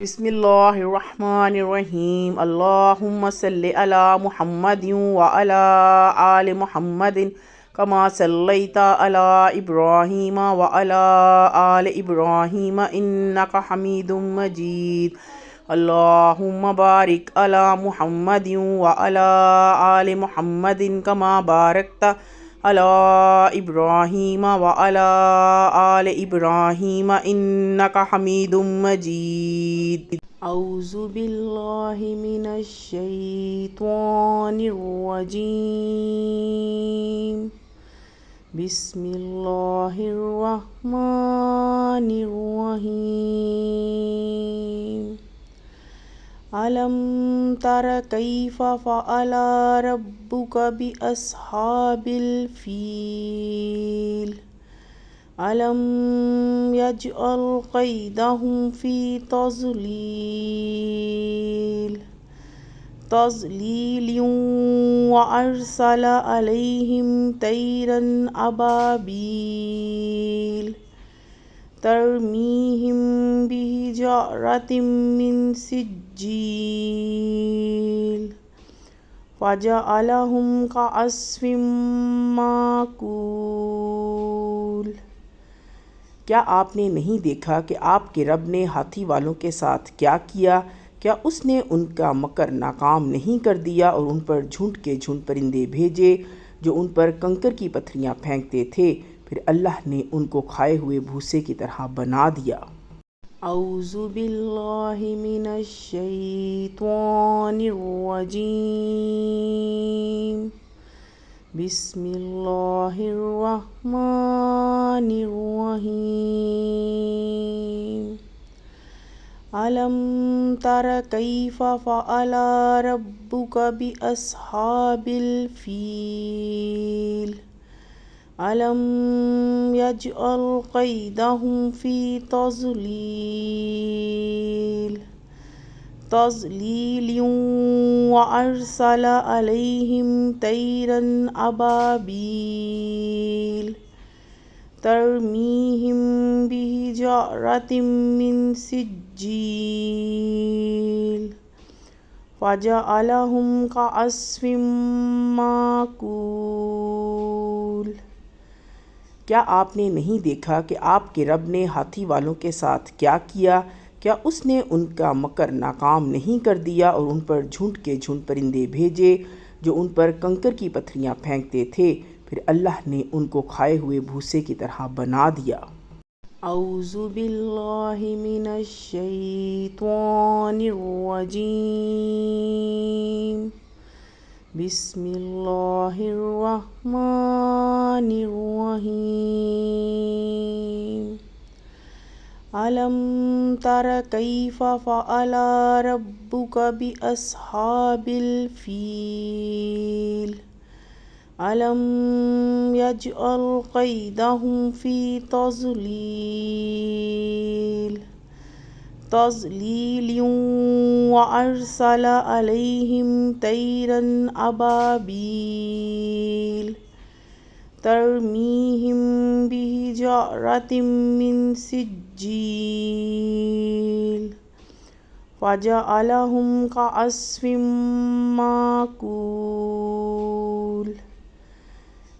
بسم اللہ الرحمن الرحیم اللہم صلی علی محمد وعلی آل محمد کما صلیت علی ابراہیم وعلی آل ابراہیم انک حمید مجید اللہم بارک علی محمد وعلی آل محمد کما بارکت علی ابراہیم وعلی آل ابراہیم انک حمید مجید اعوذ باللہ من الشیطان الرجیم بسم اللہ الرحمن الرحیم أَلَمْ تَرَ كَيْفَ فَعَلَ رَبُّكَ بِأَصْحَابِ الْفِيلِ أَلَمْ يَجْعَلْ كَيْدَهُمْ فِي تَضْلِيلٍ وَأَرْسَلَ عَلَيْهِمْ طَيْرًا أَبَابِيلَ ترميهم بحجارة من سجيل فجعلهم كعصف مأكول۔ کیا آپ نے نہیں دیکھا کہ آپ کے رب نے ہاتھی والوں کے ساتھ کیا کیا؟ کیا اس نے ان کا مکر ناکام نہیں کر دیا اور ان پر جھنڈ کے جھنڈ پرندے بھیجے جو ان پر کنکر کی پتھریاں پھینکتے تھے، پھر اللہ نے ان کو کھائے ہوئے بھوسے کی طرح بنا دیا۔ اعوذ باللہ من الشیطان الرجیم بسم اللہ الرحمن الرحیم أَلَمْ تَرَ كَيْفَ فَعَلَ رَبُّكَ بِأَصْحَابِ الْفِيلِ أَلَمْ يَجْعَلْ كَيْدَهُمْ فِي تَضْلِيلٍ وَأَرْسَلَ عَلَيْهِمْ طَيْرًا أَبَابِيلَ ترميهم بحجارة من سجيل فجعلهم كعصف مأكول۔ کیا آپ نے نہیں دیکھا کہ آپ کے رب نے ہاتھی والوں کے ساتھ کیا کیا؟ کیا اس نے ان کا مکر ناکام نہیں کر دیا اور ان پر جھنڈ کے جھنڈ پرندے بھیجے جو ان پر کنکر کی پتھریاں پھینکتے تھے، پھر اللہ نے ان کو کھائے ہوئے بھوسے کی طرح بنا دیا۔ اعوذ باللہ من الشیطان الرجیم بسم اللہ الرحمن الرحیم أَلَمْ تَرَ كَيْفَ فَعَلَ رَبُّكَ بِأَصْحَابِ الْفِيلِ أَلَمْ يَجْعَلْ كَيْدَهُمْ فِي تَضْلِيلٍ وَأَرْسَلَ عَلَيْهِمْ طَيْرًا أَبَابِيلَ ترميهم بحجارة من سجيل فجعلهم كعصف مأكول۔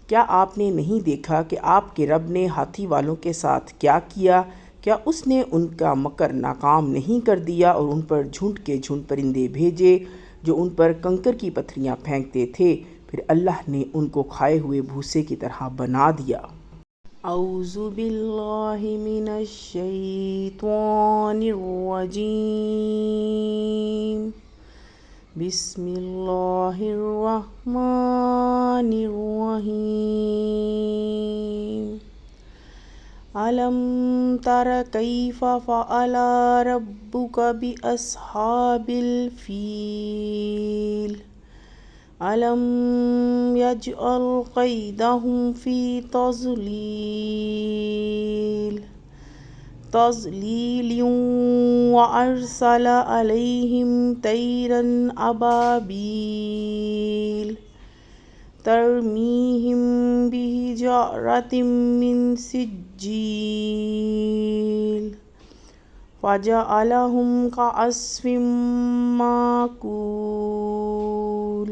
کیا آپ نے نہیں دیکھا کہ آپ کے رب نے ہاتھی والوں کے ساتھ کیا کیا؟ کیا اس نے ان کا مکر ناکام نہیں کر دیا اور ان پر جھنڈ کے جھنڈ پرندے بھیجے جو ان پر کنکر کی پتھریاں پھینکتے تھے، پھر اللہ نے ان کو کھائے ہوئے بھوسے کی طرح بنا دیا۔ اعوذ باللہ من الشیطان الرجیم بسم اللہ الرحمن الرحیم أَلَمْ تَرَ كَيْفَ فَعَلَ رَبُّكَ بِأَصْحَابِ الْفِيلِ أَلَمْ يَجْعَلْ كَيْدَهُمْ فِي تَضْلِيلٍ وَأَرْسَلَ عَلَيْهِمْ طَيْرًا أَبَابِيلَ ترميهم بحجارة من سجيل فَجَعَلَهُمْ كَعَصْفٍ مَّأْکُولٍ۔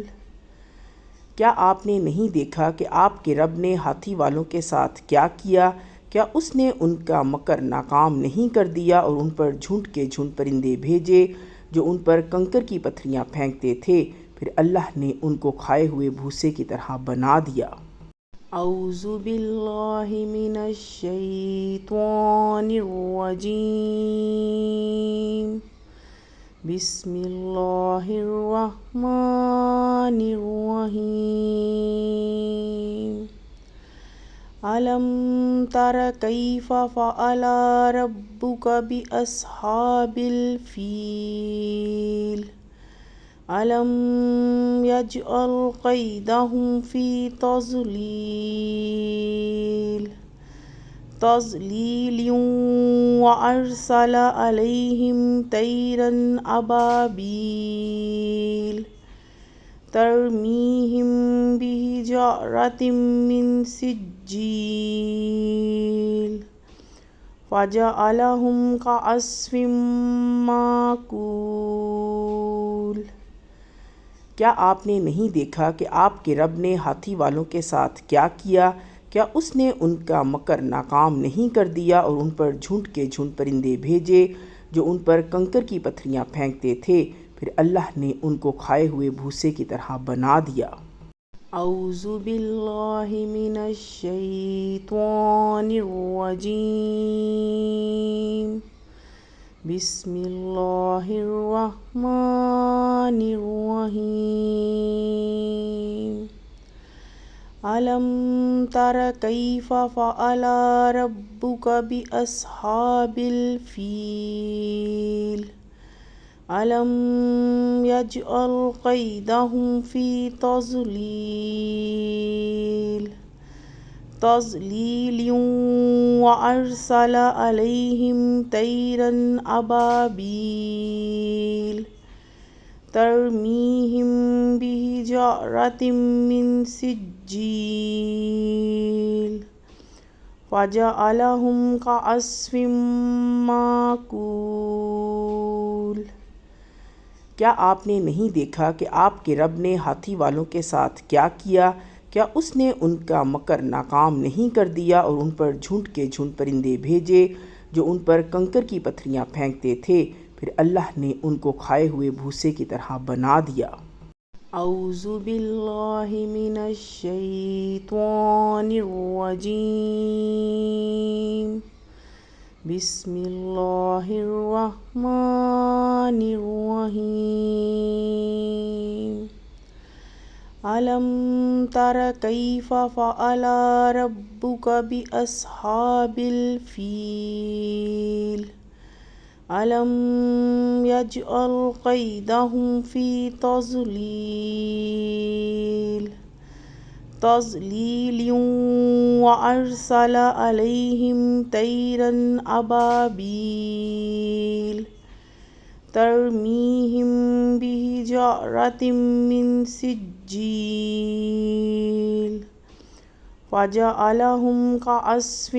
کیا آپ نے نہیں دیکھا کہ آپ کے رب نے ہاتھی والوں کے ساتھ کیا کیا؟ کیا اس نے ان کا مکر ناکام نہیں کر دیا اور ان پر جھنڈ کے جھنڈ پرندے بھیجے جو ان پر کنکر کی پتھریاں پھینکتے تھے، پھر اللہ نے ان کو کھائے ہوئے بھوسے کی طرح بنا دیا۔ اعوذ باللہ من الشیطان الرجیم، بسم اللہ الرحمن الرحیم۔ أَلَمْ تَرَ كَيْفَ فَعَلَ رَبُّكَ بِأَصْحَابِ الْفِيلِ أَلَمْ يَجْعَلْ كَيْدَهُمْ فِي تَضْلِيلٍ وَأَرْسَلَ عَلَيْهِمْ طَيْرًا أَبَابِيلَ تَرْمِيهِمْ بِحِجَارَةٍ مِّن سِجِّيلٍ فَجَعَلَهُمْ كَعَصْفٍ مَّأْکُولٍ۔ کیا آپ نے نہیں دیکھا کہ آپ کے رب نے ہاتھی والوں کے ساتھ کیا کیا؟ کیا اس نے ان کا مکر ناکام نہیں کر دیا اور ان پر جھنڈ کے جھنڈ پرندے بھیجے جو ان پر کنکر کی پتھریاں پھینکتے تھے، پھر اللہ نے ان کو کھائے ہوئے بھوسے کی طرح بنا دیا۔ اعوذ باللہ من الشیطان الرجیم، بسم اللہ الرحمن الرحیم۔ أَلَمْ تَرَ كَيْفَ فَعَلَ رَبُّكَ بِأَصْحَابِ الْفِيلِ أَلَمْ يَجْعَلْ كَيْدَهُمْ فِي تَضْلِيلٍ وَأَرْسَلَ عَلَيْهِمْ طَيْرًا أَبَابِيلَ تَرْمِيهِمْ بِحِجَارَةٍ مِّن سِجِّيلٍ فَجَعَلَهُمْ كَعَصْفٍ مَّأْکُولٍ۔ کیا آپ نے نہیں دیکھا کہ آپ کے رب نے ہاتھی والوں کے ساتھ کیا کیا؟ کیا اس نے ان کا مکر ناکام نہیں کر دیا اور ان پر جھنڈ کے جھنڈ پرندے بھیجے جو ان پر کنکر کی پتھریاں پھینکتے تھے، پھر اللہ نے ان کو کھائے ہوئے بھوسے کی طرح بنا دیا۔ اعوذ باللہ من الشیطان الرجیم، بسم اللہ الرحمن الرحیم۔ أَلَمْ تَرَ كَيْفَ فَعَلَ رَبُّكَ بِأَصْحَابِ الْفِيلِ أَلَمْ يَجْعَلْ كَيْدَهُمْ فِي تَضْلِيلٍ وَأَرْسَلَ عَلَيْهِمْ طَيْرًا أَبَابِيلَ تَرْمِيهِمْ بِحِجَارَةٍ مِّن سِجِّيلٍ فَجَعَلَهُمْ كَعَصْفٍ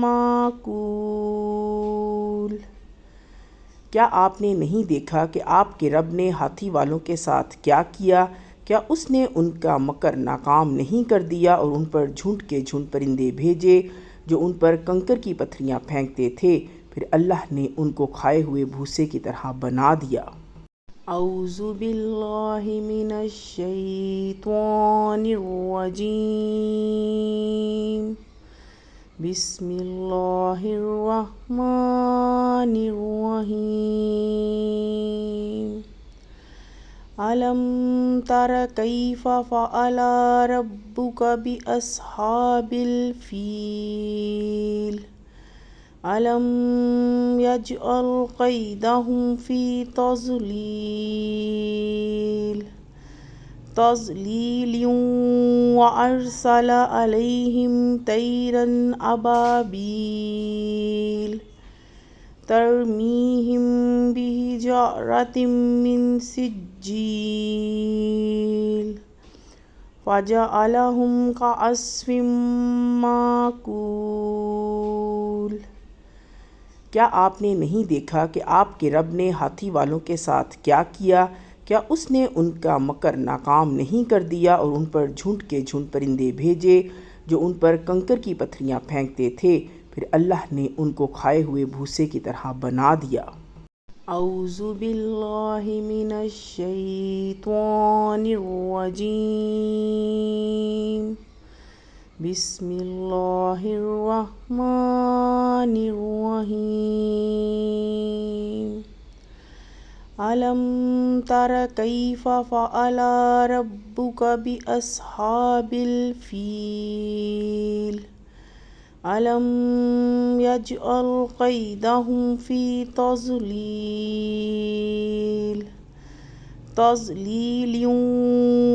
مَّأْکُولٍ۔ کیا آپ نے نہیں دیکھا کہ آپ کے رب نے ہاتھی والوں کے ساتھ کیا کیا؟ کیا اس نے ان کا مکر ناکام نہیں کر دیا اور ان پر جھنڈ کے جھنڈ پرندے بھیجے جو ان پر کنکر کی پتھریاں پھینکتے تھے، پھر اللہ نے ان کو کھائے ہوئے بھوسے کی طرح بنا دیا۔ اعوذ باللہ من الشیطان الرجیم، بسم اللہ الرحمن الرحیم۔ أَلَمْ تَرَ كَيْفَ فَعَلَ رَبُّكَ بِأَصْحَابِ الْفِيلِ أَلَمْ يَجْعَلْ كَيْدَهُمْ فِي تَضْلِيلٍ وَأَرْسَلَ عَلَيْهِمْ طَيْرًا أَبَابِيلَ تَرْمِيهِمْ بِحِجَارَةٍ مِّن سِجِّيلٍ فَجَعَلَهُمْ كَعَصْفٍ مَّأْکُولٍ۔ کیا آپ نے نہیں دیکھا کہ آپ کے رب نے ہاتھی والوں کے ساتھ کیا کیا؟ کیا اس نے ان کا مکر ناکام نہیں کر دیا اور ان پر جھنڈ کے جھنڈ پرندے بھیجے جو ان پر کنکر کی پتھریاں پھینکتے تھے، پھر اللہ نے ان کو کھائے ہوئے بھوسے کی طرح بنا دیا۔ اعوذ باللہ من الشیطان الرجیم، بسم اللہ الرحمن الرحیم۔ أَلَمْ تَرَ كَيْفَ فَعَلَ رَبُّكَ بِأَصْحَابِ الْفِيلِ أَلَمْ يَجْعَلْ كَيْدَهُمْ فِي تَضْلِيلٍ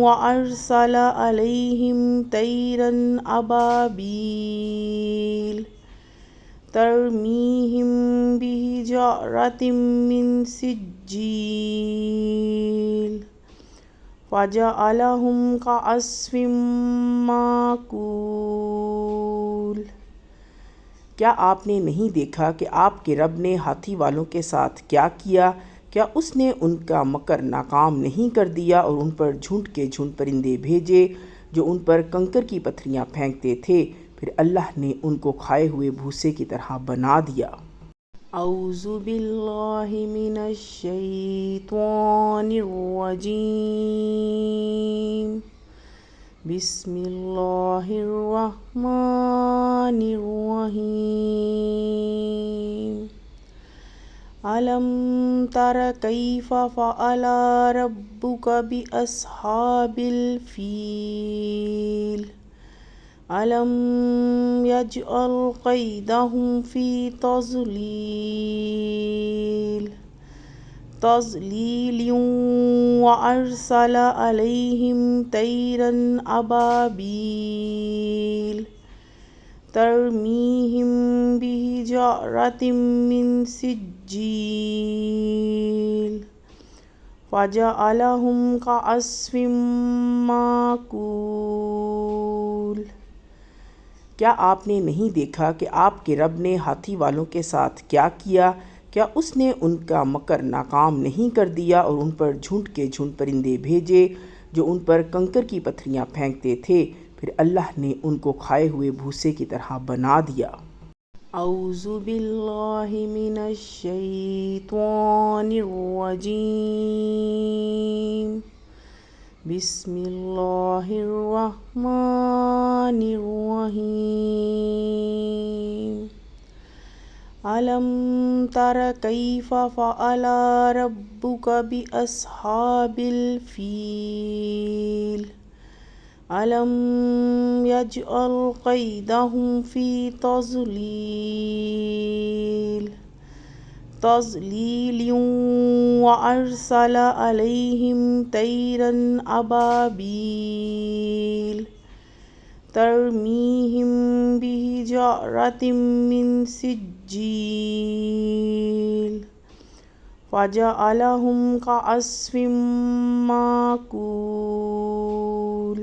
وَأَرْسَلَ عَلَيْهِمْ طَيْرًا أَبَابِيلَ تَرْمِيهِمْ بِحِجَارَةٍ مِّن سِجِّيلٍ فَجَعَلَهُمْ كَعَصْفٍ مَّأْكُولٍ۔ کیا آپ نے نہیں دیکھا کہ آپ کے رب نے ہاتھی والوں کے ساتھ کیا کیا؟ کیا اس نے ان کا مکر ناکام نہیں کر دیا اور ان پر جھنڈ کے جھنڈ پرندے بھیجے جو ان پر کنکر کی پتھریاں پھینکتے تھے، پھر اللہ نے ان کو کھائے ہوئے بھوسے کی طرح بنا دیا۔ اعوذ باللہ من الشیطان الرجیم، بسم اللہ الرحمن الرحیم۔ أَلَمْ تَرَ كَيْفَ فَعَلَ رَبُّكَ بِأَصْحَابِ الْفِيلِ أَلَمْ يَجْعَلْ كَيْدَهُمْ فِي تَضْلِيلٍ وَأَرْسَلَ عَلَيْهِمْ طَيْرًا أَبَابِيلَ تَرْمِيهِمْ بِحِجَارَةٍ مِّن سِجِّيلٍ فَجَعَلَهُمْ كَعَصْفٍ مَّأْكُولٍ۔ کیا آپ نے نہیں دیکھا کہ آپ کے رب نے ہاتھی والوں کے ساتھ کیا کیا؟ کیا اس نے ان کا مکر ناکام نہیں کر دیا اور ان پر جھنڈ کے جھنڈ پرندے بھیجے جو ان پر کنکر کی پتھریاں پھینکتے تھے، پھر اللہ نے ان کو کھائے ہوئے بھوسے کی طرح بنا دیا۔ اعوذ باللہ من الشیطان الرجیم، بسم اللہ الرحمن الرحیم۔ أَلَمْ تَرَ كَيْفَ فَعَلَ رَبُّكَ بِأَصْحَابِ الْفِيلِ أَلَمْ يَجْعَلْ كَيْدَهُمْ فِي تَضْلِيلٍ وَأَرْسَلَ عَلَيْهِمْ طَيْرًا أَبَابِيلَ تَرْمِيهِمْ بِحِجَارَةٍ مِّن سِجِّيلٍ فَجَعَلَهُمْ كَعَصْفٍ مَّأْكُولٍ۔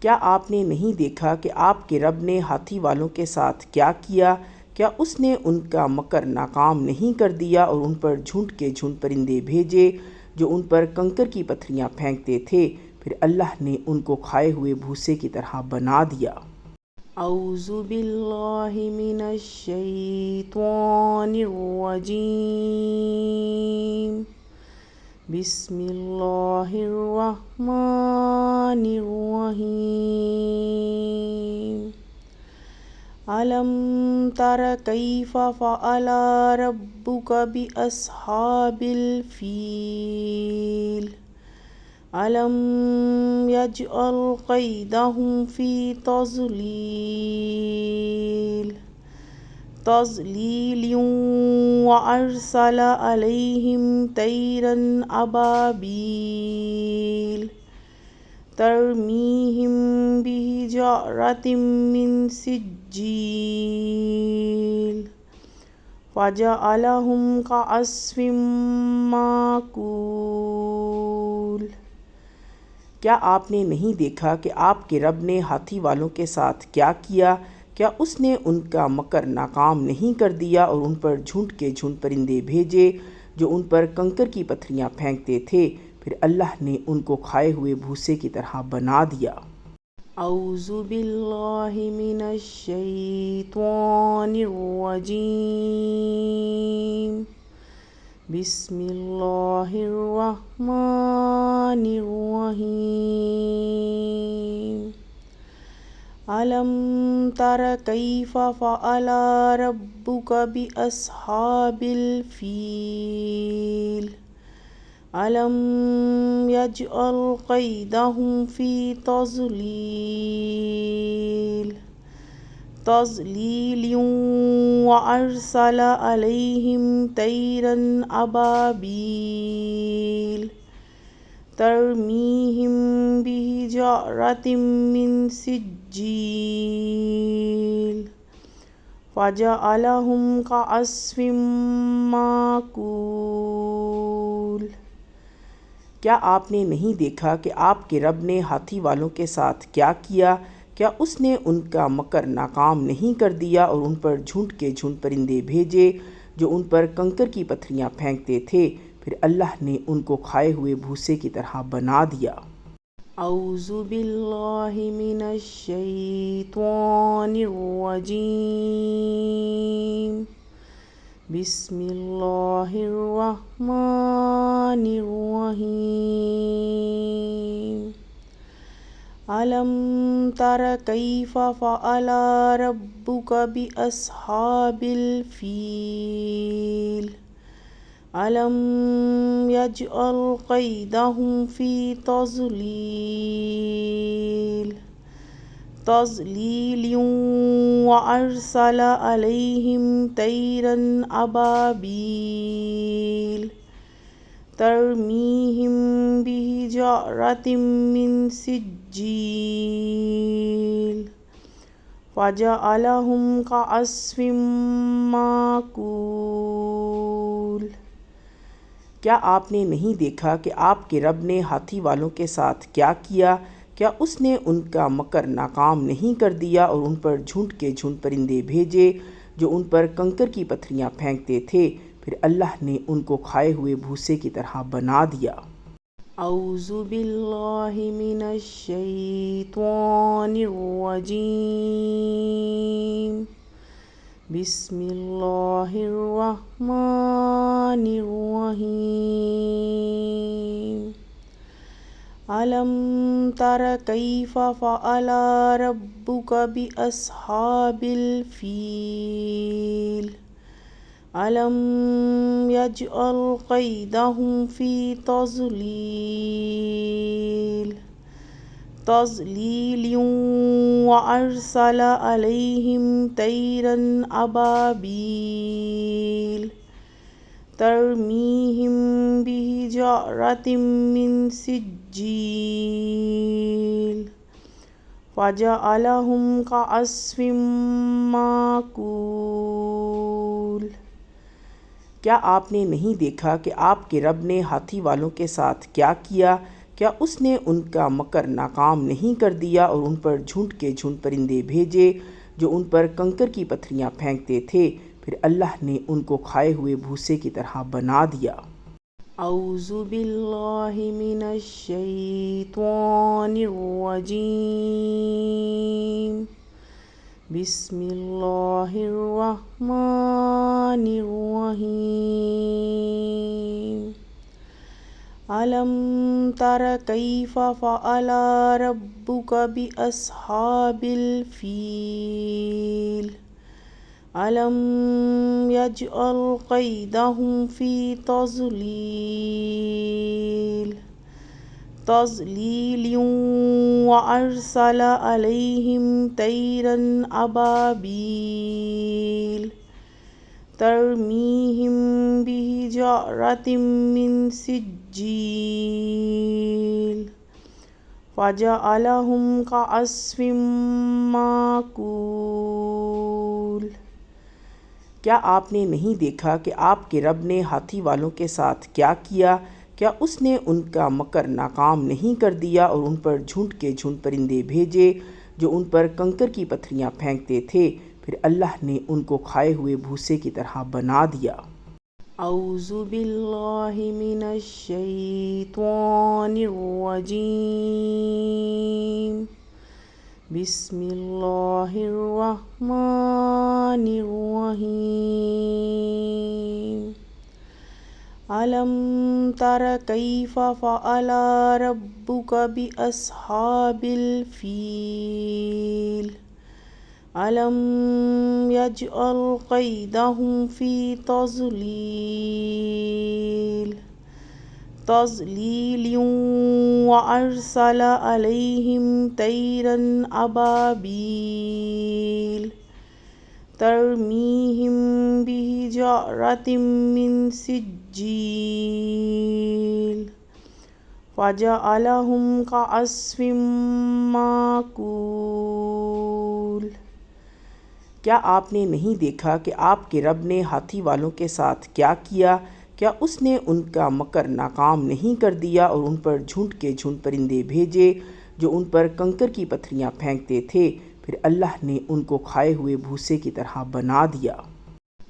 کیا آپ نے نہیں دیکھا کہ آپ کے رب نے ہاتھی والوں کے ساتھ کیا کیا؟ کیا اس نے ان کا مکر ناکام نہیں کر دیا اور ان پر جھنڈ کے جھنڈ پرندے بھیجے جو ان پر کنکر کی پتھریاں پھینکتے تھے، پھر اللہ نے ان کو کھائے ہوئے بھوسے کی طرح بنا دیا۔ اعوذ باللہ من الشیطان الرجیم، بسم اللہ الرحمن الرحیم۔ أَلَمْ تَرَ كَيْفَ فَعَلَ رَبُّكَ بِأَصْحَابِ الْفِيلِ أَلَمْ يَجْعَلْ كَيْدَهُمْ فِي تَضْلِيلٍ وَأَرْسَلَ عَلَيْهِمْ طَيْرًا أَبَابِيلَ تَرْمِيهِمْ بِحِجَارَةٍ مِّن سِجِّيلٍ فَجَعَلَهُمْ كَعَصْفٍ مَّأْكُولٍ۔ کیا آپ نے نہیں دیکھا کہ آپ کے رب نے ہاتھی والوں کے ساتھ کیا کیا؟ کیا اس نے ان کا مکر ناکام نہیں کر دیا اور ان پر جھنڈ کے جھنڈ پرندے بھیجے جو ان پر کنکر کی پتھریاں پھینکتے تھے، پھر اللہ نے ان کو کھائے ہوئے بھوسے کی طرح بنا دیا۔ اعوذ باللہ من الشیطان الرجیم، بسم اللہ الرحمن الرحیم۔ أَلَمْ تَرَ كَيْفَ فَعَلَ رَبُّكَ بِأَصْحَابِ الْفِيلِ أَلَمْ يَجْعَلْ كَيْدَهُمْ فِي تَضْلِيلٍ وَأَرْسَلَ عَلَيْهِمْ طَيْرًا أَبَابِيلَ تَرْمِيهِمْ بِحِجَارَةٍ مِّن سِجِّيلٍ فَجَعَلَهُمْ كَعَصْفٍ مَّأْكُولٍ۔ کیا آپ نے نہیں دیکھا کہ آپ کے رب نے ہاتھی والوں کے ساتھ کیا کیا؟ کیا اس نے ان کا مکر ناکام نہیں کر دیا اور ان پر جھنڈ کے جھنڈ پرندے بھیجے جو ان پر کنکر کی پتھریاں پھینکتے تھے، پھر اللہ نے ان کو کھائے ہوئے بھوسے کی طرح بنا دیا۔ اعوذ باللہ من الشیطان الرجیم، بسم اللہ الرحمن الرحیم۔ أَلَمْ تَرَ كَيْفَ فَعَلَ رَبُّكَ بِأَصْحَابِ الْفِيلِ أَلَمْ يَجْعَلْ كَيْدَهُمْ فِي تَضْلِيلٍ وَأَرْسَلَ عَلَيْهِمْ طَيْرًا أَبَابِيلَ تَرْمِيهِمْ بِحِجَارَةٍ مِّن سِجِّيلٍ فَجَعَلَهُمْ كَعَصْفٍ مَّأْكُولٍ۔ کیا آپ نے نہیں دیکھا کہ آپ کے رب نے ہاتھی والوں کے ساتھ کیا کیا؟ کیا اس نے ان کا مکر ناکام نہیں کر دیا اور ان پر جھنڈ کے جھنڈ پرندے بھیجے جو ان پر کنکر کی پتھریاں پھینکتے تھے، پھر اللہ نے ان کو کھائے ہوئے بھوسے کی طرح بنا دیا۔ اعوذ باللہ من الشیطان الرجیم، بسم اللہ الرحمن الرحیم۔ أَلَمْ تَرَ كَيْفَ فَعَلَ رَبُّكَ بِأَصْحَابِ الْفِيلِ أَلَمْ يَجْعَلْ كَيْدَهُمْ فِي تَضْلِيلٍ وَأَرْسَلَ عَلَيْهِمْ طَيْرًا أَبَابِيلَ تَرْمِيهِمْ بِحِجَارَةٍ مِّن سِجِّيلٍ فَجَعَلَهُمْ كَعَصْفٍ مَّأْكُولٍ۔ کیا آپ نے نہیں دیکھا کہ آپ کے رب نے ہاتھی والوں کے ساتھ کیا کیا؟ کیا اس نے ان کا مکر ناکام نہیں کر دیا اور ان پر جھنڈ کے جھنڈ پرندے بھیجے جو ان پر کنکر کی پتھریاں پھینکتے تھے، پھر اللہ نے ان کو کھائے ہوئے بھوسے کی طرح بنا دیا۔ اعوذ باللہ من الشیطان الرجیم، بسم اللہ الرحمن الرحیم۔ أَلَمْ تَرَ كَيْفَ فَعَلَ رَبُّكَ بِأَصْحَابِ الْفِيلِ أَلَمْ يَجْعَلْ كَيْدَهُمْ فِي تَضْلِيلٍ وَأَرْسَلَ عَلَيْهِمْ طَيْرًا أَبَابِيلَ تَرْمِيهِمْ بِحِجَارَةٍ مِّن سِجِّيلٍ فَجَعَلَهُمْ كَعَصْفٍ مَّأْكُولٍ۔ کیا آپ نے نہیں دیکھا کہ آپ کے رب نے ہاتھی والوں کے ساتھ کیا کیا؟ کیا اس نے ان کا مکر ناکام نہیں کر دیا اور ان پر جھنڈ کے جھنڈ پرندے بھیجے جو ان پر کنکر کی پتھریاں پھینکتے تھے، پھر اللہ نے ان کو کھائے ہوئے بھوسے کی طرح بنا دیا۔ اعوذ باللہ من الشیطان الرجیم، بسم اللہ الرحمن الرحیم۔ أَلَمْ تَرَ كَيْفَ فَعَلَ رَبُّكَ بِأَصْحَابِ الْفِيلِ أَلَمْ يَجْعَلْ كَيْدَهُمْ فِي تَضْلِيلٍ وَأَرْسَلَ عَلَيْهِمْ طَيْرًا أَبَابِيلَ تَرْمِيهِمْ بِحِجَارَةٍ مِّن سِجِّيلٍ فَجَعَلَهُمْ كَعَصْفٍ مَّأْكُولٍ۔ کیا آپ نے نہیں دیکھا کہ آپ کے رب نے ہاتھی والوں کے ساتھ کیا کیا؟ کیا اس نے ان کا مکر ناکام نہیں کر دیا اور ان پر جھنڈ کے جھنڈ پرندے بھیجے جو ان پر کنکر کی پتھریاں پھینکتے تھے، پھر اللہ نے ان کو کھائے ہوئے بھوسے کی طرح بنا دیا۔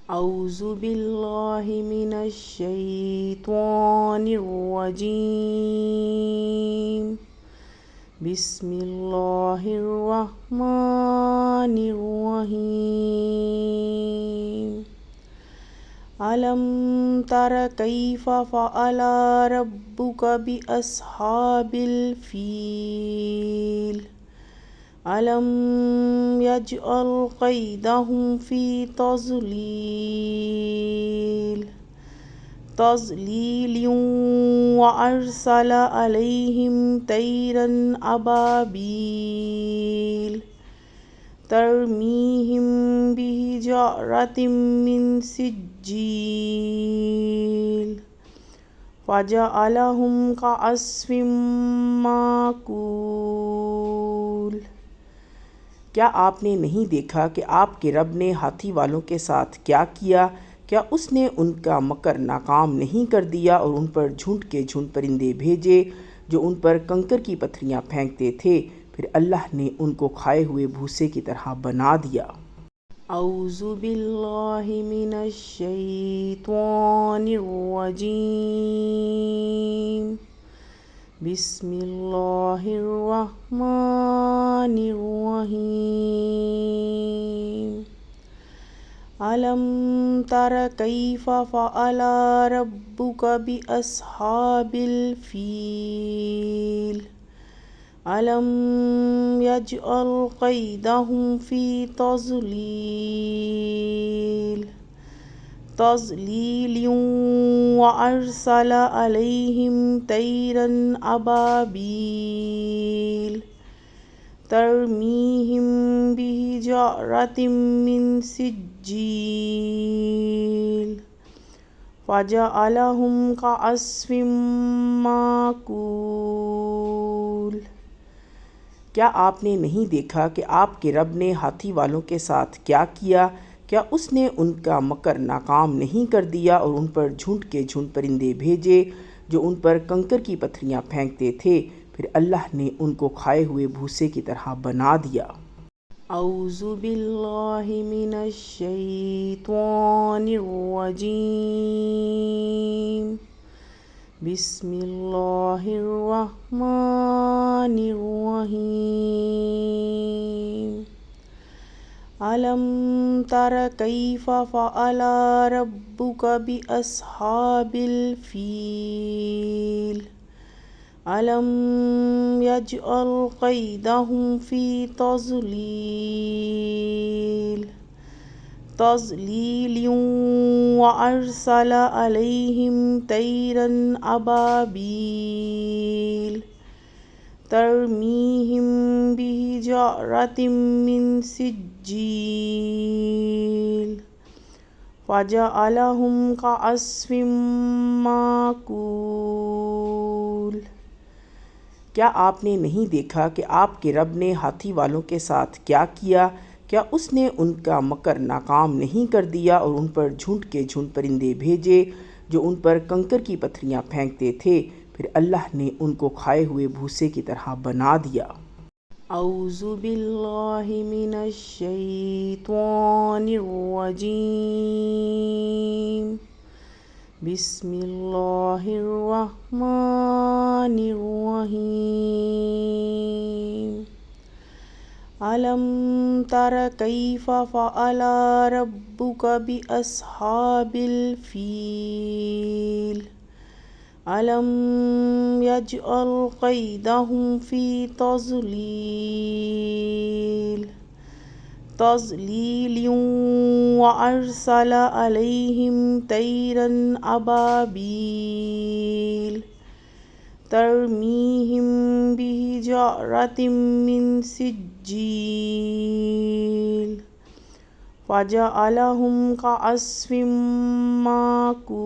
اعوذ باللہ من الشیطان الرجیم، بسم اللہ الرحمن الرحیم۔ أَلَمْ تَرَ كَيْفَ فَعَلَ رَبُّكَ بِأَصْحَابِ الْفِيلِ أَلَمْ يَجْعَلْ كَيْدَهُمْ فِي تَضْلِيلٍ وَأَرْسَلَ عَلَيْهِمْ طَيْرًا أَبَابِيلَ تَرْمِيهِمْ بِحِجَارَةٍ مِّن سِجِّيلٍ فَجَعَلَهُمْ كَعَصْفٍ مَّأْكُولٍ۔ کیا آپ نے نہیں دیکھا کہ آپ کے رب نے ہاتھی والوں کے ساتھ کیا کیا؟ کیا اس نے ان کا مکر ناکام نہیں کر دیا اور ان پر جھنڈ کے جھنڈ پرندے بھیجے جو ان پر کنکر کی پتھریاں پھینکتے تھے، پھر اللہ نے ان کو کھائے ہوئے بھوسے کی طرح بنا دیا۔ اعوذ باللہ من الشیطان الرجیم، بسم اللہ الرحمن الرحیم۔ أَلَمْ تَرَ كَيْفَ فَعَلَ رَبُّكَ بِأَصْحَابِ الْفِيلِ أَلَمْ يَجْعَلْ كَيْدَهُمْ فِي تَضْلِيلٍ وَأَرْسَلَ عَلَيْهِمْ طَيْرًا أَبَابِيلَ تَرْمِيهِمْ بِحِجَارَةٍ مِّن سِجِّيلٍ فَجَعَلَهُمْ كَعَصْفٍ مَّأْكُولٍ۔ کیا آپ نے نہیں دیکھا کہ آپ کے رب نے ہاتھی والوں کے ساتھ کیا کیا؟ کیا اس نے ان کا مکر ناکام نہیں کر دیا اور ان پر جھنڈ کے جھنڈ پرندے بھیجے جو ان پر کنکر کی پتھریاں پھینکتے تھے، پھر اللہ نے ان کو کھائے ہوئے بھوسے کی طرح بنا دیا۔ اعوذ باللہ من الشیطان الرجیم، بسم اللہ الرحمن الرحیم۔ أَلَمْ تَرَ كَيْفَ فَعَلَ رَبُّكَ بِأَصْحَابِ الْفِيلِ أَلَمْ يَجْعَلْ كَيْدَهُمْ فِي تَضْلِيلٍ وَأَرْسَلَ عَلَيْهِمْ طَيْرًا أَبَابِيلَ تَرْمِيهِمْ بِحِجَارَةٍ مِّن سِجِّيلٍ فَجَعَلَهُمْ كَعَصْفٍ مَّأْكُولٍ۔ کیا آپ نے نہیں دیکھا کہ آپ کے رب نے ہاتھی والوں کے ساتھ کیا کیا؟ کیا اس نے ان کا مکر ناکام نہیں کر دیا اور ان پر جھنڈ کے جھنڈ پرندے بھیجے جو ان پر کنکر کی پتھریاں پھینکتے تھے، پھر اللہ نے ان کو کھائے ہوئے بھوسے کی طرح بنا دیا۔ اعوذ باللہ من الشیطان الرجیم بسم اللہ الرحمن الرحیم أَلَمْ تَرَ كَيْفَ فَعَلَ رَبُّكَ بِأَصْحَابِ الْفِيلِ أَلَمْ يَجْعَلْ كَيْدَهُمْ فِي تَضْلِيلٍ وَأَرْسَلَ عَلَيْهِمْ طَيْرًا أَبَابِيلَ تَرْمِيهِمْ بِحِجَارَةٍ مِّن سِجِّيلٍ فَجَعَلَهُمْ كَعَصْفٍ مَّأْكُولٍ۔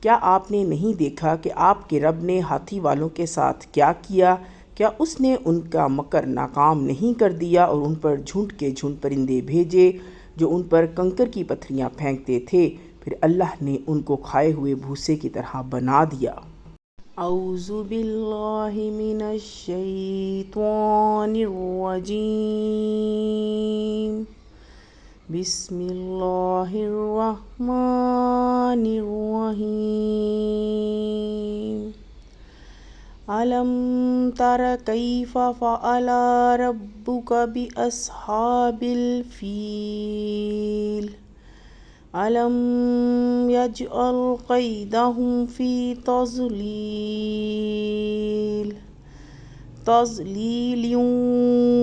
کیا آپ نے نہیں دیکھا کہ آپ کے رب نے ہاتھی والوں کے ساتھ کیا کیا؟ کیا اس نے ان کا مکر ناکام نہیں کر دیا اور ان پر جھنڈ کے جھنڈ پرندے بھیجے جو ان پر کنکر کی پتھریاں پھینکتے تھے، پھر اللہ نے ان کو کھائے ہوئے بھوسے کی طرح بنا دیا۔ اعوذ باللہ من الشیطان الرجیم بسم اللہ الرحمن الرحیم أَلَمْ تَرَ كَيْفَ فَعَلَ رَبُّكَ بِأَصْحَابِ الْفِيلِ أَلَمْ يَجْعَلْ كَيْدَهُمْ فِي تَضْلِيلٍ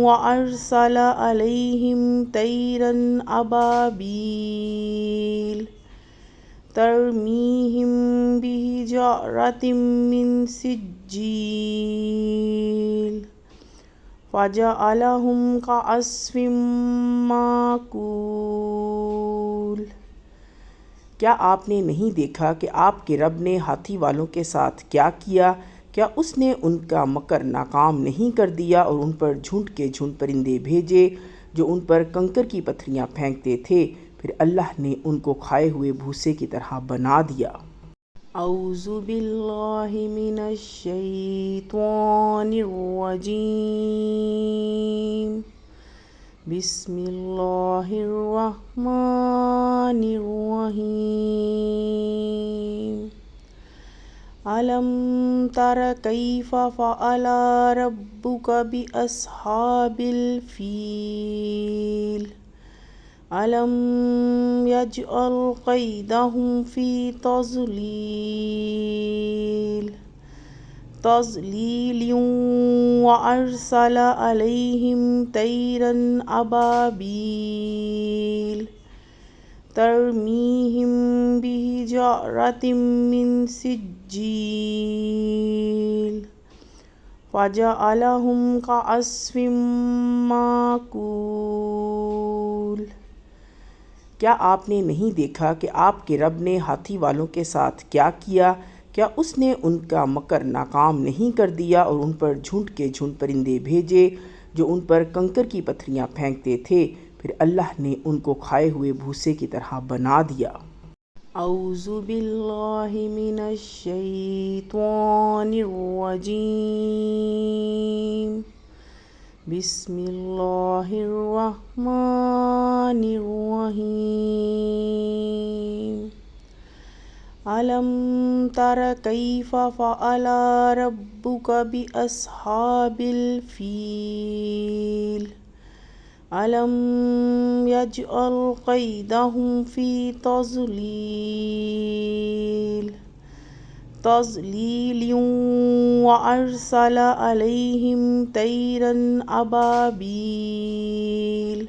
وَأَرْسَلَ عَلَيْهِمْ طَيْرًا أَبَابِيلَ تَرْمِيهِمْ بِحِجَارَةٍ مِّن سِجِّيلٍ فَجَعَلَهُمْ كَعَصْفٍ مَّأْكُولٍ۔ کیا آپ نے نہیں دیکھا کہ آپ کے رب نے ہاتھی والوں کے ساتھ کیا کیا؟ کیا اس نے ان کا مکر ناکام نہیں کر دیا اور ان پر جھنڈ کے جھنڈ پرندے بھیجے جو ان پر کنکر کی پتھریاں پھینکتے تھے، پھر اللہ نے ان کو کھائے ہوئے بھوسے کی طرح بنا دیا۔ اعوذ باللہ من الشیطان الرجیم بسم اللہ الرحمن الرحیم أَلَمْ تَرَ كَيْفَ فَعَلَ رَبُّكَ بِأَصْحَابِ الْفِيلِ أَلَمْ يَجْعَلْ كَيْدَهُمْ فِي تَضْلِيلٍ وَأَرْسَلَ عَلَيْهِمْ طَيْرًا أَبَابِيلَ تَرْمِيهِمْ بِحِجَارَةٍ مِّن سِجِّيلٍ فَجَعَلَهُمْ كَعَصْفٍ مَّأْكُولٍ۔ کیا آپ نے نہیں دیکھا کہ آپ کے رب نے ہاتھی والوں کے ساتھ کیا کیا؟ کیا اس نے ان کا مکر ناکام نہیں کر دیا اور ان پر جھنڈ کے جھنڈ پرندے بھیجے جو ان پر کنکر کی پتھریاں پھینکتے تھے، پھر اللہ نے ان کو کھائے ہوئے بھوسے کی طرح بنا دیا۔ اعوذ باللہ من الشیطان الرجیم بسم اللہ الرحمن الرحیم أَلَمْ تَرَ كَيْفَ فَعَلَ رَبُّكَ بِأَصْحَابِ الْفِيلِ أَلَمْ يَجْعَلْ كَيْدَهُمْ فِي تَضْلِيلٍ وَأَرْسَلَ عَلَيْهِمْ طَيْرًا أَبَابِيلَ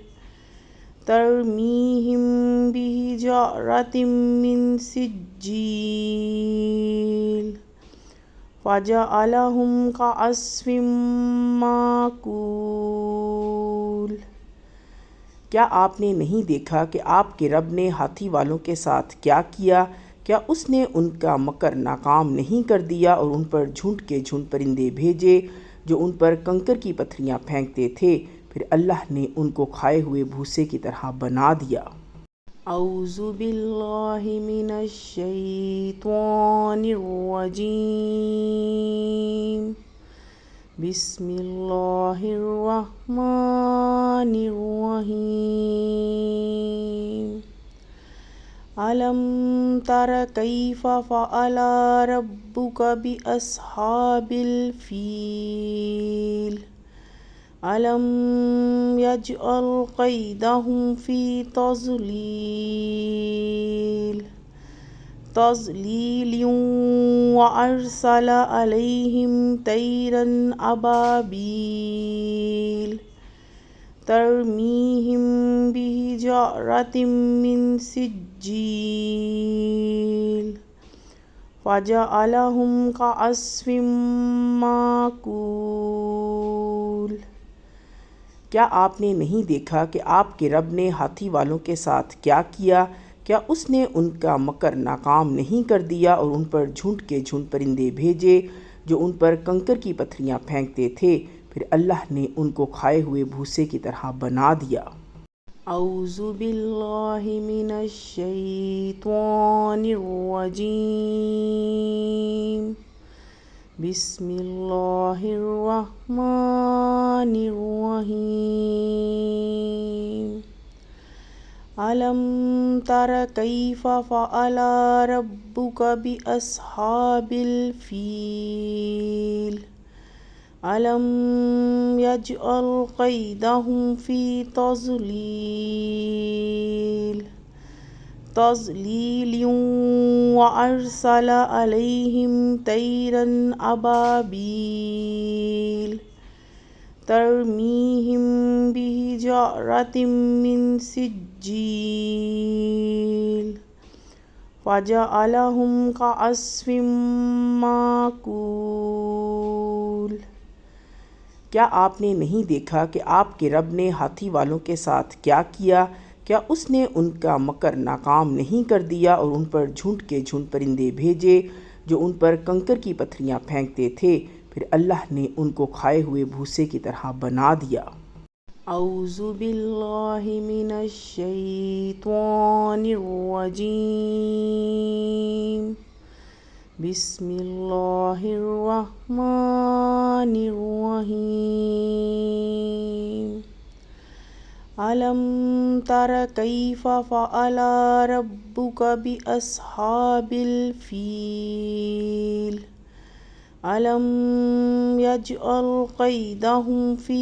تَرْمِيهِمْ بِحِجَارَةٍ مِّن سِجِّيلٍ فَجَعَلَهُمْ كَعَصْفٍ مَّأْكُولٍ۔ کیا آپ نے نہیں دیکھا کہ آپ کے رب نے ہاتھی والوں کے ساتھ کیا کیا؟ کیا اس نے ان کا مکر ناکام نہیں کر دیا اور ان پر جھنڈ کے جھنڈ پرندے بھیجے جو ان پر کنکر کی پتھریاں پھینکتے تھے، پھر اللہ نے ان کو کھائے ہوئے بھوسے کی طرح بنا دیا۔ اعوذ باللہ من الشیطان الرجیم بسم اللہ الرحمن الرحیم ألم تر كيف فعل ربك بأصحاب الفيل ألم يجعل كيدهم في تضليل وأرسل عليهم طيرا أبابيل ترميهم بحجارة من سجيل فجعلهم كعصف مأكول۔ کیا آپ نے نہیں دیکھا کہ آپ کے رب نے ہاتھی والوں کے ساتھ کیا کیا؟ کیا اس نے ان کا مکر ناکام نہیں کر دیا اور ان پر جھنڈ کے جھنڈ پرندے بھیجے جو ان پر کنکر کی پتھریاں پھینکتے تھے، پھر اللہ نے ان کو کھائے ہوئے بھوسے کی طرح بنا دیا۔ اعوذ باللہ من الشیطان الرجیم، بسم اللہ الرحمن الرحیم ألم تر كيف فعل ربك بأصحاب الفيل ألم يجعل كيدهم في تضليل وأرسل عليهم طيرا أبابيل ترميهم بحجارة من سجيل فجعلهم كعصف مأكول۔ کیا آپ نے نہیں دیکھا کہ آپ کے رب نے ہاتھی والوں کے ساتھ کیا کیا؟ کیا اس نے ان کا مکر ناکام نہیں کر دیا اور ان پر جھنڈ کے جھنڈ پرندے بھیجے جو ان پر کنکر کی پتھریاں پھینکتے تھے، پھر اللہ نے ان کو کھائے ہوئے بھوسے کی طرح بنا دیا۔ اعوذ باللہ من الشیطان الرجیم، بسم اللہ الرحمن الرحیم ألم تر كيف فعل ربك بأصحاب الفيل ألم يجعل كيدهم في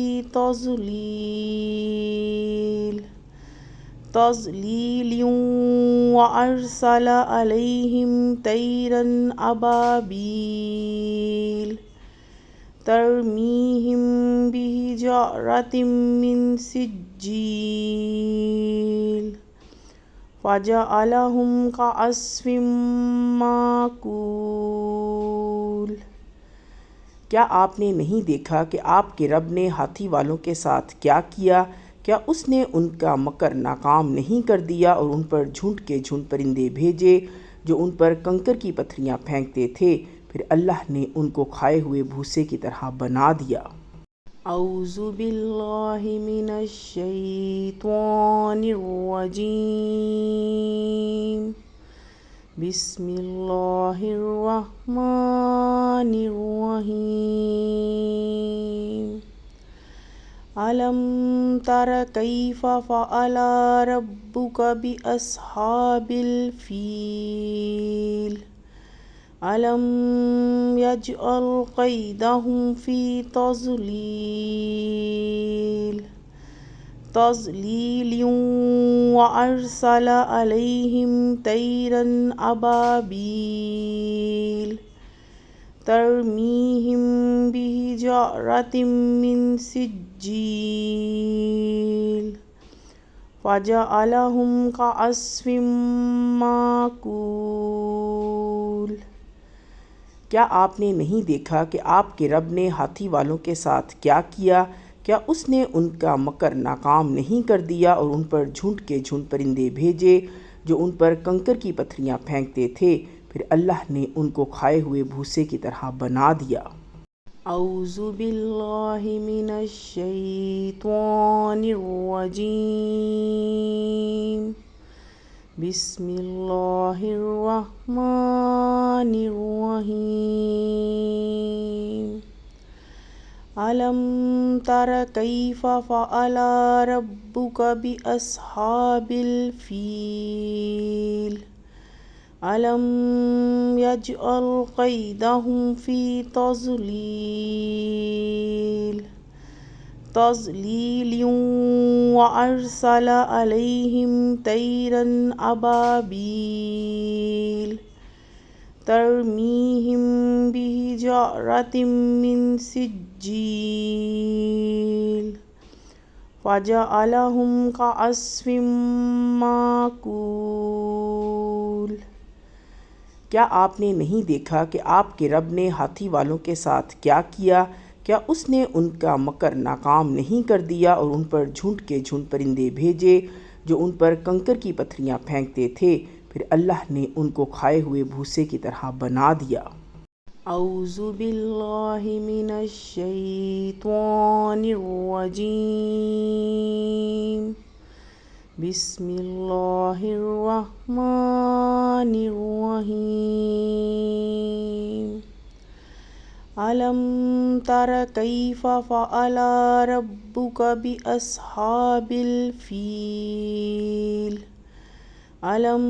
تضليل وأرسل عليهم طيرا أبابيل ترميهم بحجارة من سجيل فجعلهم كعصف مأكول۔ کیا آپ نے نہیں دیکھا کہ آپ کے رب نے ہاتھی والوں کے ساتھ کیا کیا؟ کیا اس نے ان کا مکر ناکام نہیں کر دیا اور ان پر جھنڈ کے جھنڈ پرندے بھیجے جو ان پر کنکر کی پتھریاں پھینکتے تھے، پھر اللہ نے ان کو کھائے ہوئے بھوسے کی طرح بنا دیا۔ اعوذ باللہ من الشیطان الرجیم، بسم اللہ الرحمن الرحیم ألم تر كيف فعل ربك بأصحاب الفيل ألم يجعل كيدهم في تضليل وأرسل عليهم طيرا أبابيل ترميهم بحجارة من سجيل فجعلهم كعصف مأكول۔ کیا آپ نے نہیں دیکھا کہ آپ کے رب نے ہاتھی والوں کے ساتھ کیا کیا؟ کیا اس نے ان کا مکر ناکام نہیں کر دیا اور ان پر جھنڈ کے جھنڈ پرندے بھیجے جو ان پر کنکر کی پتھریاں پھینکتے تھے، پھر اللہ نے ان کو کھائے ہوئے بھوسے کی طرح بنا دیا۔ اعوذ باللہ من الشیطان الرجیم، بسم اللہ الرحمن الرحیم ألم تر كيف فعل ربك بأصحاب الفيل ألم يجعل كيدهم في تضليل وأرسل عليهم طيرا أبابيل ترميهم بحجارة من سجيل فجعلهم كعصف مأكول۔ کیا آپ نے نہیں دیکھا کہ آپ کے رب نے ہاتھی والوں کے ساتھ کیا کیا؟ کیا اس نے ان کا مکر ناکام نہیں کر دیا اور ان پر جھنڈ کے جھنڈ پرندے بھیجے جو ان پر کنکر کی پتھریاں پھینکتے تھے، پھر اللہ نے ان کو کھائے ہوئے بھوسے کی طرح بنا دیا۔ اعوذ باللہ من الشیطان الرجیم، بسم اللہ الرحمن الرحیم۔ ألم تر كيف فعل ربك بأصحاب الفيل ألم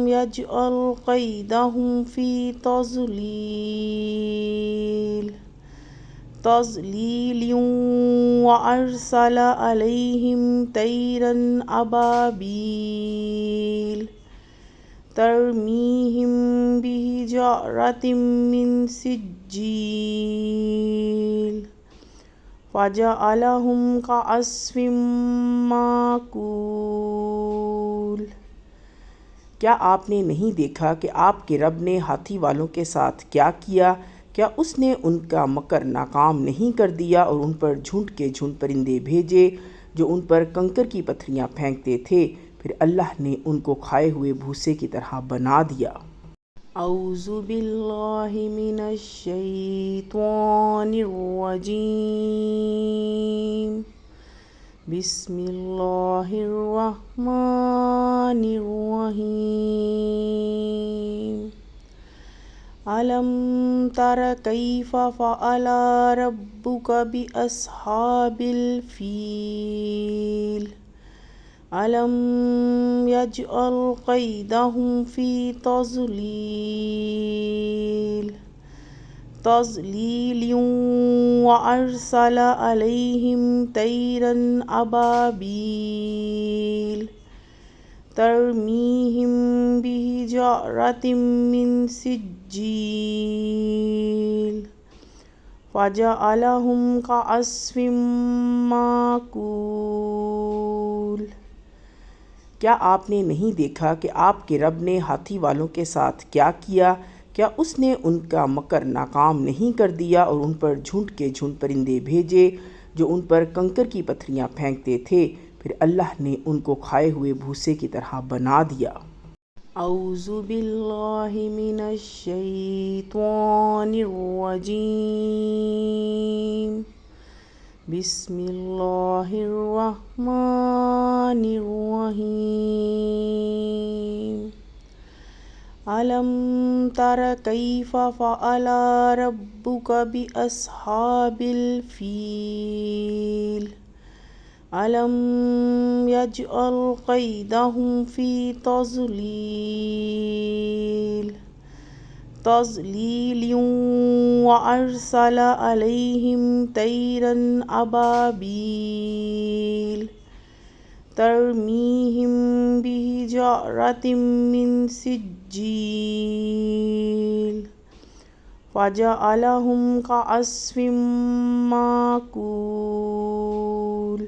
يجعل كيدهم في تضليل وأرسل عليهم طيرا أبابيل ترميهم بحجارة من سجيل فجعلهم كعصف مأكول۔ کیا آپ نے نہیں دیکھا کہ آپ کے رب نے ہاتھی والوں کے ساتھ کیا کیا؟ کیا اس نے ان کا مکر ناکام نہیں کر دیا اور ان پر جھنڈ کے جھنڈ پرندے بھیجے جو ان پر کنکر کی پتھریاں پھینکتے تھے، پھر اللہ نے ان کو کھائے ہوئے بھوسے کی طرح بنا دیا۔ اعوذ باللہ من الشیطان الرجیم، بسم اللہ الرحمن الرحیم۔ ألم تر كيف فعل ربك بأصحاب الفيل ألم يجعل كيدهم في تضليل وأرسل عليهم طيرا أبابيل ترميهم بحجارة من سجيل فجعلهم كعصف مأكول۔ کیا آپ نے نہیں دیکھا کہ آپ کے رب نے ہاتھی والوں کے ساتھ کیا کیا؟ کیا اس نے ان کا مکر ناکام نہیں کر دیا اور ان پر جھنڈ کے جھنڈ پرندے بھیجے جو ان پر کنکر کی پتھریاں پھینکتے تھے، پھر اللہ نے ان کو کھائے ہوئے بھوسے کی طرح بنا دیا۔ اعوذ باللہ من الشیطان الرجیم، بسم اللہ الرحمن الرحیم۔ ألم تر كيف فعل ربك بأصحاب الفيل ألم يجعل كيدهم في تضليل وأرسل عليهم طيرا أبابيل ترميهم بحجارة من سجيل فجعلهم كعصف مأكول۔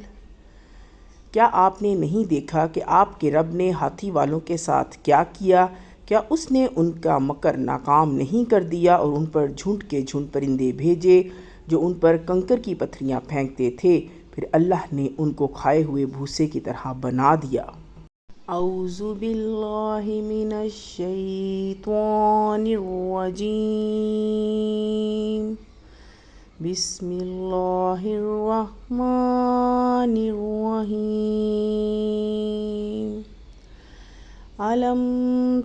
کیا آپ نے نہیں دیکھا کہ آپ کے رب نے ہاتھی والوں کے ساتھ کیا کیا؟ کیا اس نے ان کا مکر ناکام نہیں کر دیا اور ان پر جھنڈ کے جھنڈ پرندے بھیجے جو ان پر کنکر کی پتھریاں پھینکتے تھے، پھر اللہ نے ان کو کھائے ہوئے بھوسے کی طرح بنا دیا۔ اعوذ باللہ من الشیطان الرجیم، بسم اللہ الرحمن الرحیم۔ ألم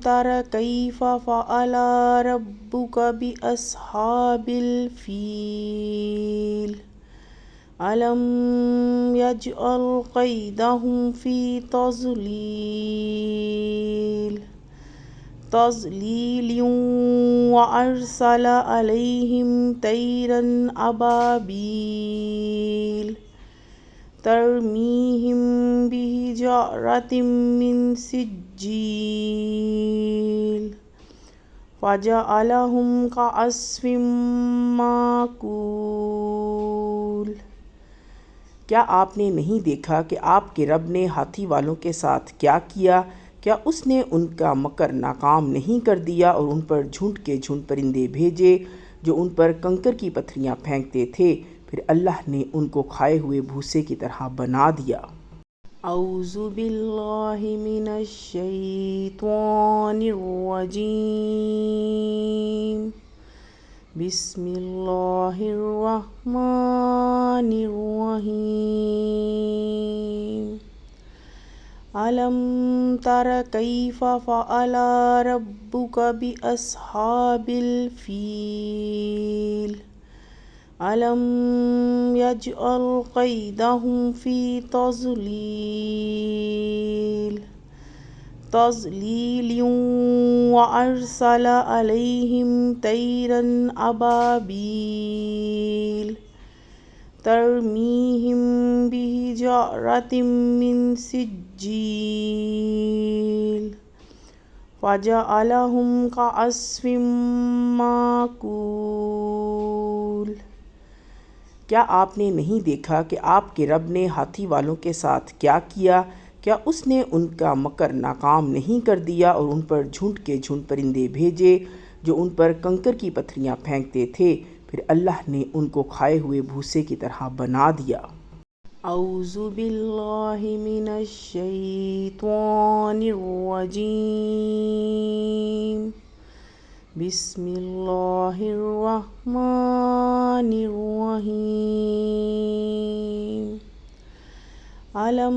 تر كيف فعل ربك بأصحاب الفيل ألم يجعل كيدهم في تضليل وأرسل عليهم طيرا أبابيل ترميهم بحجارة من سجيل فجعلهم كعصف مأكول۔ کیا آپ نے نہیں دیکھا کہ آپ کے رب نے ہاتھی والوں کے ساتھ کیا کیا؟ کیا اس نے ان کا مکر ناکام نہیں کر دیا اور ان پر جھنڈ کے جھنڈ پرندے بھیجے جو ان پر کنکر کی پتھریاں پھینکتے تھے، پھر اللہ نے ان کو کھائے ہوئے بھوسے کی طرح بنا دیا۔ اعوذ باللہ من الشیطان الرجیم، بسم اللہ الرحمن الرحیم۔ ألم تر كيف فعل ربك بأصحاب الفيل ألم يجعل كيدهم في تضليل وأرسل عليهم طيرا أبابيل ترميهم بحجارة من سجيل فجعلهم كعصف مأكول۔ کیا آپ نے نہیں دیکھا کہ آپ کے رب نے ہاتھی والوں کے ساتھ کیا کیا؟ کیا اس نے ان کا مکر ناکام نہیں کر دیا اور ان پر جھنڈ کے جھنڈ پرندے بھیجے جو ان پر کنکر کی پتھریاں پھینکتے تھے، پھر اللہ نے ان کو کھائے ہوئے بھوسے کی طرح بنا دیا۔ اعوذ باللہ من الشیطان الرجیم، بسم اللہ الرحمن الرحیم۔ ألم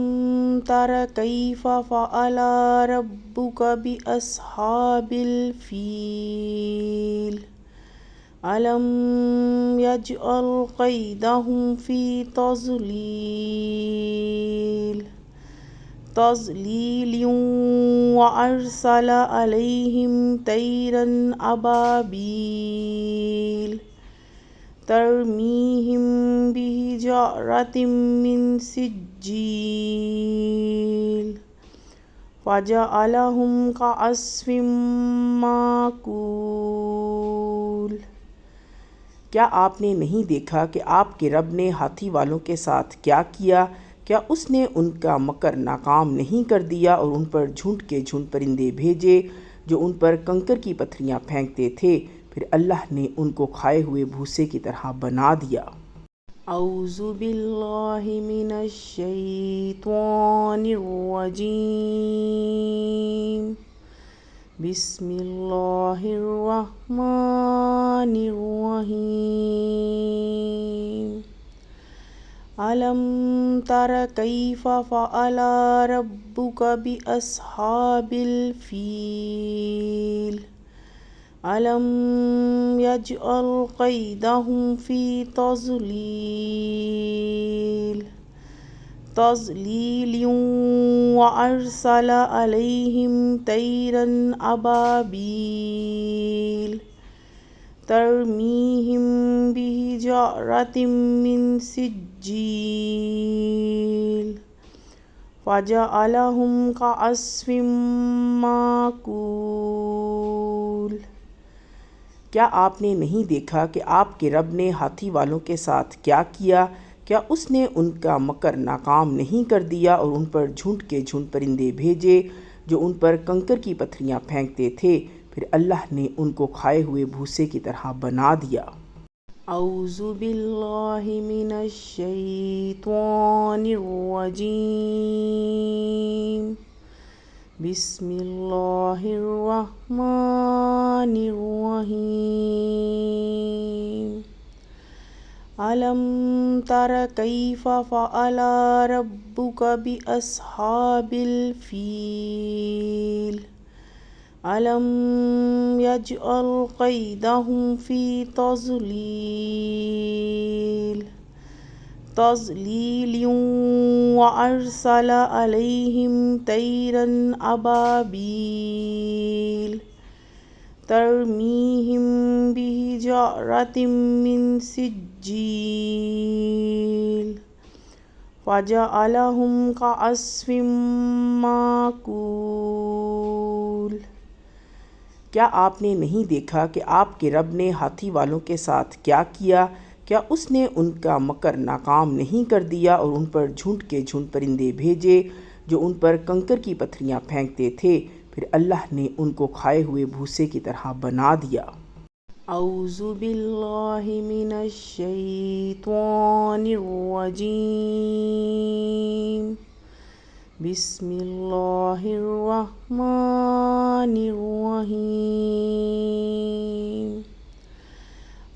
تر كيف فعل ربك بأصحاب الفيل ألم يجعل كيدهم في تضليل وأرسل عليهم طيرا أبابيل ترميهم بحجارة من سجيل فجعلهم كعصف مأكول۔ کیا آپ نے نہیں دیکھا کہ آپ کے رب نے ہاتھی والوں کے ساتھ کیا کیا؟ کیا اس نے ان کا مکر ناکام نہیں کر دیا اور ان پر جھنڈ کے جھنڈ پرندے بھیجے جو ان پر کنکر کی پتھریاں پھینکتے تھے، پھر اللہ نے ان کو کھائے ہوئے بھوسے کی طرح بنا دیا۔ اعوذ باللہ من الشیطان الرجیم، بسم اللہ الرحمن الرحیم۔ ألم تر كيف فعل ربك بأصحاب الفيل ألم يجعل كيدهم في تضليل وأرسل عليهم طيرا أبابيل ترميهم بحجارة من سجيل فجعلهم كعصف مأكول۔ کیا آپ نے نہیں دیکھا کہ آپ کے رب نے ہاتھی والوں کے ساتھ کیا کیا؟ کیا اس نے ان کا مکر ناکام نہیں کر دیا اور ان پر جھنڈ کے جھنڈ پرندے بھیجے جو ان پر کنکر کی پتھریاں پھینکتے تھے، پھر اللہ نے ان کو کھائے ہوئے بھوسے کی طرح بنا دیا۔ اعوذ باللہ من الشیطان الرجیم، بسم اللہ الرحمن الرحیم۔ ألم تر كيف فعل ربك بأصحاب الفيل ألم يجعل كيدهم في تضليل وأرسل عليهم طيرا أبابيل ترميهم بحجارة من سجيل فجعلهم كعصف مأكول۔ کیا آپ نے نہیں دیکھا کہ آپ کے رب نے ہاتھی والوں کے ساتھ کیا کیا؟ کیا اس نے ان کا مکر ناکام نہیں کر دیا اور ان پر جھنڈ کے جھنڈ پرندے بھیجے جو ان پر کنکر کی پتھریاں پھینکتے تھے، پھر اللہ نے ان کو کھائے ہوئے بھوسے کی طرح بنا دیا۔ اعوذ باللہ من الشیطان الرجیم، بسم اللہ الرحمن الرحیم۔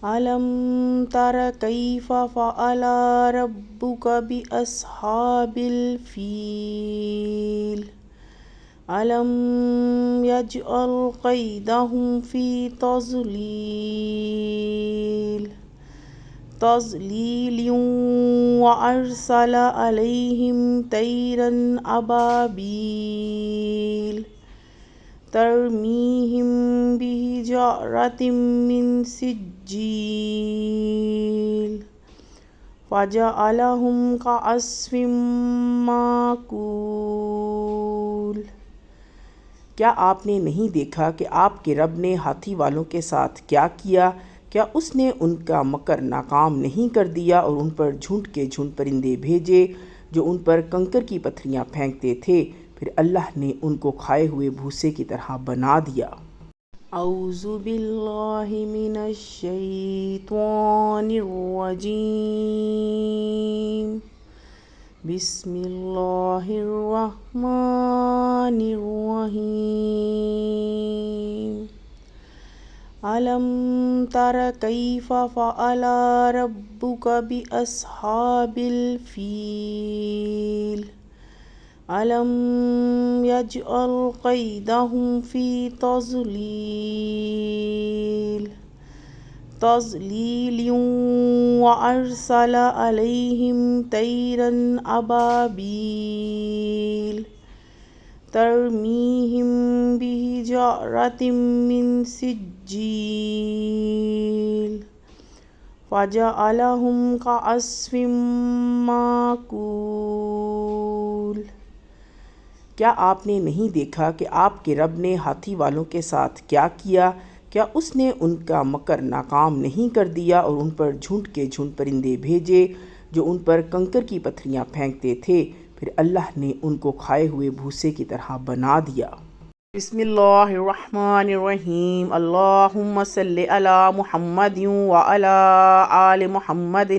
ألم تر كيف فعل ربك بأصحاب الفيل ألم يجعل كيدهم في تضليل وأرسل عليهم طيرا أبابيل ترميهم بحجارة من سجيل فجعلهم كعصف مأكول۔ کیا آپ نے نہیں دیکھا کہ آپ کے رب نے ہاتھی والوں کے ساتھ کیا کیا؟ کیا اس نے ان کا مکر ناکام نہیں کر دیا اور ان پر جھنڈ کے جھنڈ پرندے بھیجے جو ان پر کنکر کی پتھریاں پھینکتے تھے، پھر اللہ نے ان کو کھائے ہوئے بھوسے کی طرح بنا دیا۔ اعوذ باللہ من الشیطان الرجیم، بسم اللہ الرحمن الرحیم۔ ألم تر كيف فعل ربك بأصحاب الفيل ألم يجعل كيدهم في تضليل وأرسل عليهم طيرا أبابيل ترميهم بحجارة من سجيل فجعلهم كعصف مأكول۔ کیا آپ نے نہیں دیکھا کہ آپ کے رب نے ہاتھی والوں کے ساتھ کیا کیا؟ کیا اس نے ان کا مکر ناکام نہیں کر دیا اور ان پر جھنڈ کے جھنڈ پرندے بھیجے جو ان پر کنکر کی پتھریاں پھینکتے تھے، پھر اللہ نے ان کو کھائے ہوئے بھوسے کی طرح بنا دیا۔ بسم اللہ الرحمن الرحیم، اللہم صلی علی محمد وعلی آل محمد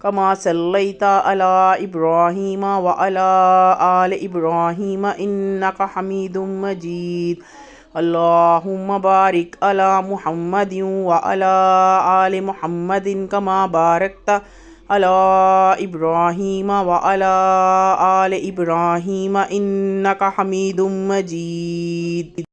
کما صلیت علی ابراہیم وعلی آل ابراہیم انک حمید مجید، اللہم بارک علی محمد وعلی آل محمد کما بارکت علی ابراہیم وعلی آل ابراہیم انک حمید مجید۔